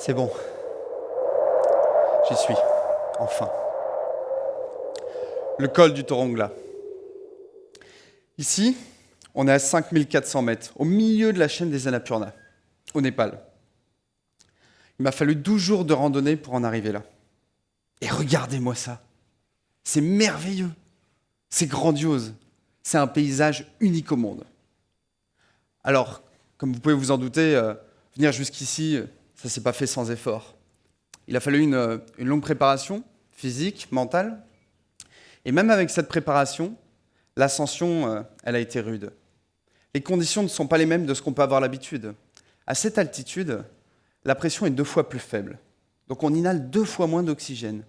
C'est bon. J'y suis. Enfin. Le col du Torongla. Ici, on est à 5400 mètres, au milieu de la chaîne des Annapurna, au Népal. Il m'a fallu 12 jours de randonnée pour en arriver là. Et regardez-moi ça. C'est merveilleux. C'est grandiose. C'est un paysage unique au monde. Alors, comme vous pouvez vous en douter, venir jusqu'ici, ça ne s'est pas fait sans effort. Il a fallu une longue préparation, physique, mentale. Et même avec cette préparation, l'ascension, elle a été rude. Les conditions ne sont pas les mêmes de ce qu'on peut avoir l'habitude. À cette altitude, la pression est 2 fois plus faible. Donc on inhale 2 fois moins d'oxygène.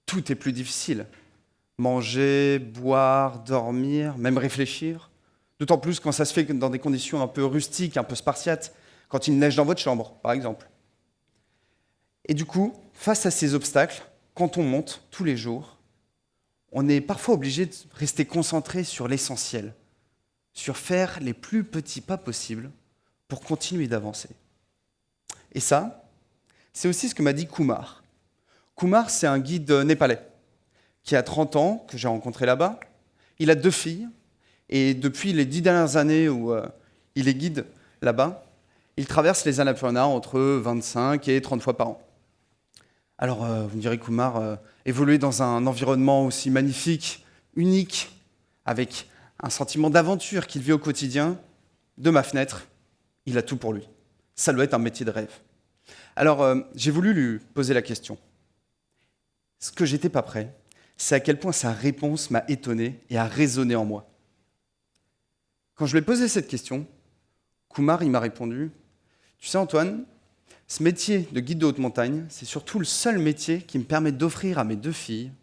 Tout est plus difficile. Manger, boire, dormir, même réfléchir. D'autant plus quand ça se fait dans des conditions un peu rustiques, un peu spartiates, quand il neige dans votre chambre, par exemple. Et du coup, face à ces obstacles, quand on monte tous les jours, on est parfois obligé de rester concentré sur l'essentiel, sur faire les plus petits pas possibles pour continuer d'avancer. Et ça, c'est aussi ce que m'a dit Kumar. Kumar, c'est un guide népalais qui a 30 ans, que j'ai rencontré là-bas. Il a 2 filles, et depuis les 10 dernières années où il est guide là-bas, il traverse les Annapurna entre 25 et 30 fois par an. Alors, vous me direz, Kumar, évoluer dans un environnement aussi magnifique, unique, avec un sentiment d'aventure qu'il vit au quotidien, de ma fenêtre, il a tout pour lui. Ça doit être un métier de rêve. Alors, j'ai voulu lui poser la question. Ce que j'étais pas prêt, c'est à quel point sa réponse m'a étonné et a résonné en moi. Quand je lui ai posé cette question, Kumar, il m'a répondu « Tu sais, Antoine, ce métier de guide de haute montagne, c'est surtout le seul métier qui me permet d'offrir à mes 2 filles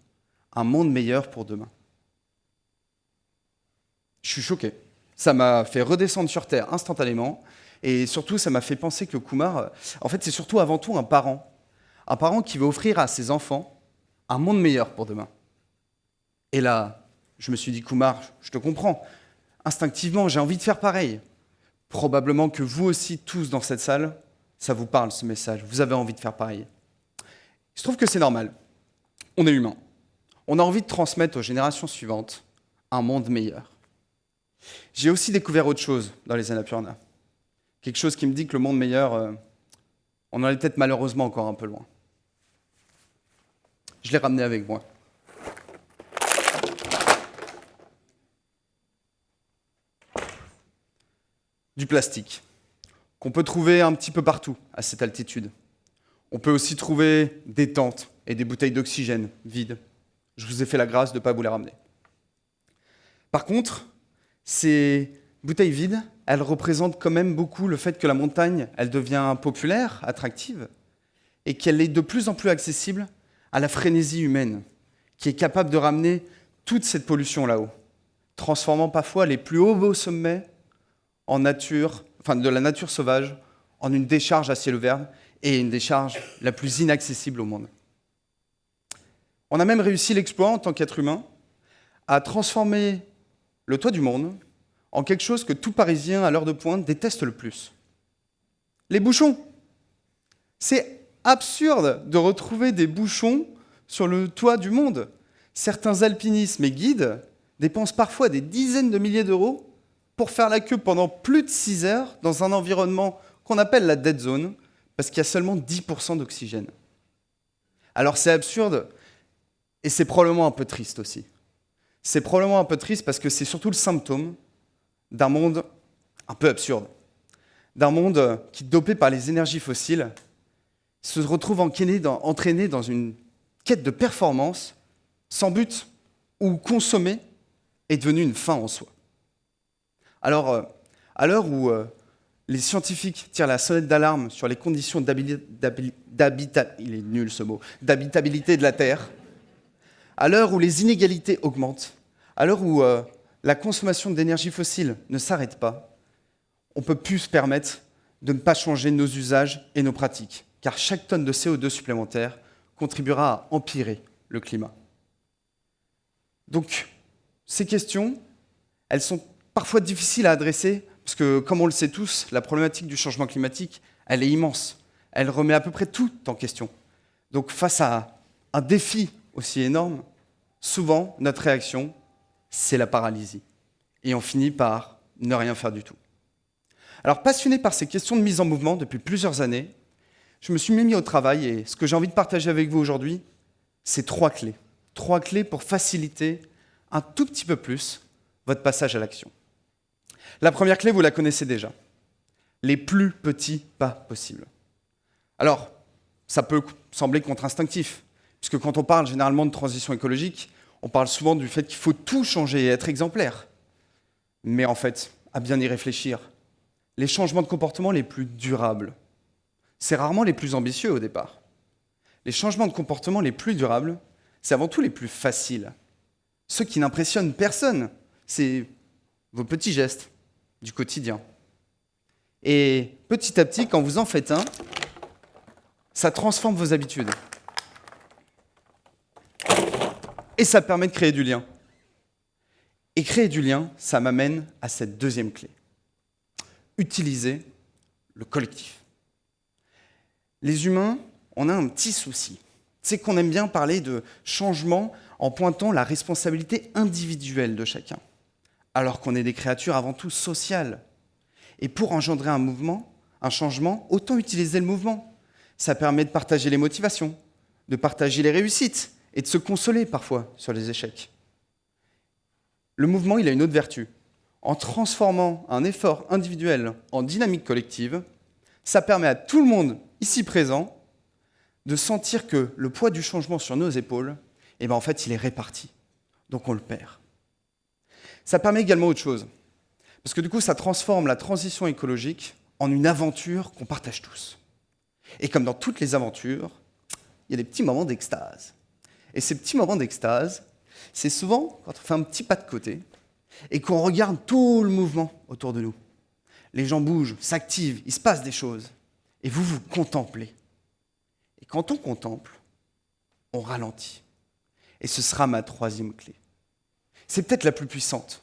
un monde meilleur pour demain. » Je suis choqué. Ça m'a fait redescendre sur Terre instantanément. Et surtout, ça m'a fait penser que Kumar, en fait, c'est surtout avant tout un parent. Un parent qui veut offrir à ses enfants un monde meilleur pour demain. Et là, je me suis dit, Kumar, je te comprends. Instinctivement, j'ai envie de faire pareil. Probablement que vous aussi, tous dans cette salle, ça vous parle ce message. Vous avez envie de faire pareil. Il se trouve que c'est normal. On est humain. On a envie de transmettre aux générations suivantes un monde meilleur. J'ai aussi découvert autre chose dans les Annapurna. Quelque chose qui me dit que le monde meilleur, on en est peut-être malheureusement encore un peu loin. Je l'ai ramené avec moi. Du plastique, qu'on peut trouver un petit peu partout à cette altitude. On peut aussi trouver des tentes et des bouteilles d'oxygène vides. Je vous ai fait la grâce de ne pas vous les ramener. Par contre, ces bouteilles vides, elles représentent quand même beaucoup le fait que la montagne, elle devient populaire, attractive, et qu'elle est de plus en plus accessible à la frénésie humaine, qui est capable de ramener toute cette pollution là-haut, transformant parfois les plus hauts sommets de la nature sauvage en une décharge à ciel ouvert et une décharge la plus inaccessible au monde. On a même réussi l'exploit en tant qu'être humain à transformer le toit du monde en quelque chose que tout Parisien à l'heure de pointe déteste le plus. Les bouchons. C'est absurde de retrouver des bouchons sur le toit du monde. Certains alpinistes et guides dépensent parfois des dizaines de milliers d'euros pour faire la queue pendant plus de 6 heures dans un environnement qu'on appelle la dead zone, parce qu'il y a seulement 10% d'oxygène. Alors c'est absurde, et c'est probablement un peu triste aussi. C'est probablement un peu triste parce que c'est surtout le symptôme d'un monde un peu absurde, d'un monde qui, dopé par les énergies fossiles, se retrouve entraîné dans une quête de performance sans but, où consommer est devenu une fin en soi. Alors, à l'heure où les scientifiques tirent la sonnette d'alarme sur les conditions d'habitabilité de la Terre, à l'heure où les inégalités augmentent, à l'heure où la consommation d'énergie fossile ne s'arrête pas, on ne peut plus se permettre de ne pas changer nos usages et nos pratiques, car chaque tonne de CO2 supplémentaire contribuera à empirer le climat. Donc, ces questions, elles sont parfois difficiles à adresser, parce que, comme on le sait tous, la problématique du changement climatique, elle est immense. elle remet à peu près tout en question. Donc face à un défi aussi énorme, souvent notre réaction, c'est la paralysie. Et on finit par ne rien faire du tout. Alors passionné par ces questions de mise en mouvement depuis plusieurs années, je me suis mis au travail et ce que j'ai envie de partager avec vous aujourd'hui, c'est 3 clés. 3 clés pour faciliter un tout petit peu plus votre passage à l'action. La première clé, vous la connaissez déjà. Les plus petits pas possibles. Alors, ça peut sembler contre-instinctif, puisque quand on parle généralement de transition écologique, on parle souvent du fait qu'il faut tout changer et être exemplaire. Mais en fait, à bien y réfléchir, les changements de comportement les plus durables, c'est rarement les plus ambitieux au départ. Les changements de comportement les plus durables, c'est avant tout les plus faciles. Ceux qui n'impressionnent personne, c'est vos petits gestes du quotidien. Et petit à petit, quand vous en faites un, ça transforme vos habitudes. Et ça permet de créer du lien. Et créer du lien, ça m'amène à cette deuxième clé. Utiliser le collectif. Les humains, on a un petit souci. C'est qu'on aime bien parler de changement en pointant la responsabilité individuelle de chacun, alors qu'on est des créatures avant tout sociales. Et pour engendrer un mouvement, un changement, autant utiliser le mouvement. Ça permet de partager les motivations, de partager les réussites et de se consoler parfois sur les échecs. Le mouvement, il a une autre vertu. En transformant un effort individuel en dynamique collective, ça permet à tout le monde ici présent de sentir que le poids du changement sur nos épaules, en fait, il est réparti. Donc on le perd. Ça permet également autre chose. Parce que du coup, ça transforme la transition écologique en une aventure qu'on partage tous. Et comme dans toutes les aventures, il y a des petits moments d'extase. Et ces petits moments d'extase, c'est souvent quand on fait un petit pas de côté et qu'on regarde tout le mouvement autour de nous. Les gens bougent, s'activent, il se passe des choses. Et vous vous contemplez. Et quand on contemple, on ralentit. Et ce sera ma troisième clé. C'est peut-être la plus puissante.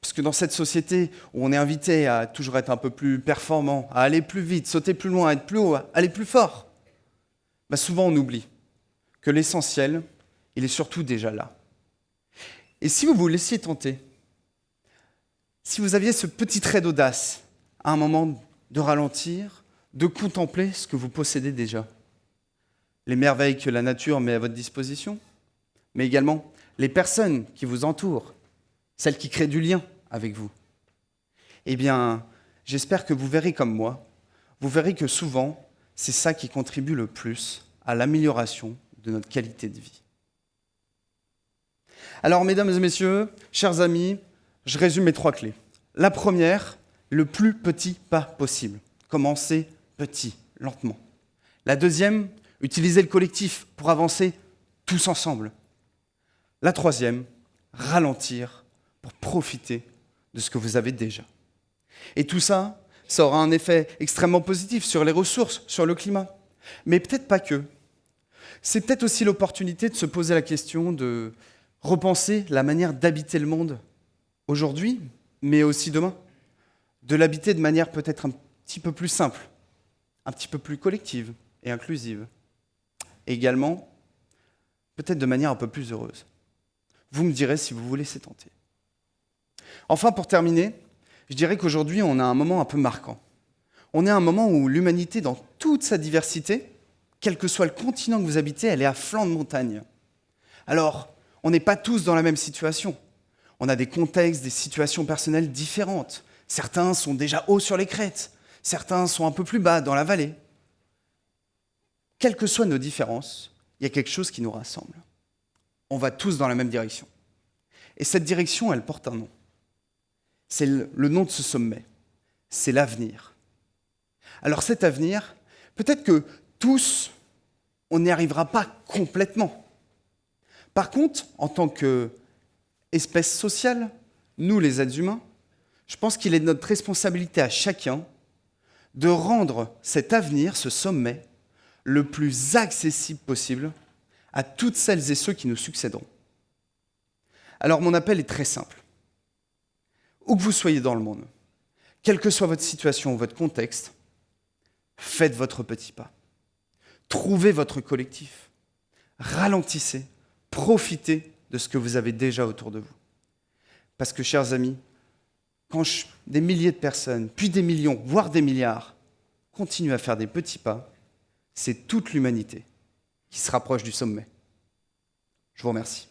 Parce que dans cette société où on est invité à toujours être un peu plus performant, à aller plus vite, sauter plus loin, être plus haut, aller plus fort, souvent on oublie que l'essentiel, il est surtout déjà là. Et si vous vous laissiez tenter, si vous aviez ce petit trait d'audace, à un moment de ralentir, de contempler ce que vous possédez déjà, les merveilles que la nature met à votre disposition, mais également les personnes qui vous entourent, celles qui créent du lien avec vous, j'espère que vous verrez comme moi, vous verrez que souvent, c'est ça qui contribue le plus à l'amélioration de notre qualité de vie. Alors, mesdames et messieurs, chers amis, je résume mes 3 clés. La première, le plus petit pas possible. Commencez petit, lentement. La deuxième, utilisez le collectif pour avancer tous ensemble. La troisième, ralentir pour profiter de ce que vous avez déjà. Et tout ça, ça aura un effet extrêmement positif sur les ressources, sur le climat. Mais peut-être pas que. C'est peut-être aussi l'opportunité de se poser la question de repenser la manière d'habiter le monde aujourd'hui, mais aussi demain. De l'habiter de manière peut-être un petit peu plus simple, un petit peu plus collective et inclusive. Et également, peut-être de manière un peu plus heureuse. Vous me direz si vous vous laissez tenter. Enfin, pour terminer, je dirais qu'aujourd'hui, on a un moment un peu marquant. On est à un moment où l'humanité, dans toute sa diversité, quel que soit le continent que vous habitez, elle est à flanc de montagne. Alors, on n'est pas tous dans la même situation. On a des contextes, des situations personnelles différentes. Certains sont déjà hauts sur les crêtes, certains sont un peu plus bas dans la vallée. Quelles que soient nos différences, il y a quelque chose qui nous rassemble. On va tous dans la même direction. Et cette direction, elle porte un nom. C'est le nom de ce sommet. C'est l'avenir. Alors cet avenir, peut-être que tous, on n'y arrivera pas complètement. Par contre, en tant qu'espèce sociale, nous les êtres humains, je pense qu'il est de notre responsabilité à chacun de rendre cet avenir, ce sommet, le plus accessible possible à toutes celles et ceux qui nous succéderont. Alors mon appel est très simple. Où que vous soyez dans le monde, quelle que soit votre situation ou votre contexte, faites votre petit pas. Trouvez votre collectif. Ralentissez. Profitez de ce que vous avez déjà autour de vous. Parce que, chers amis, quand des milliers de personnes, puis des millions, voire des milliards, continuent à faire des petits pas, c'est toute l'humanité qui se rapproche du sommet. Je vous remercie.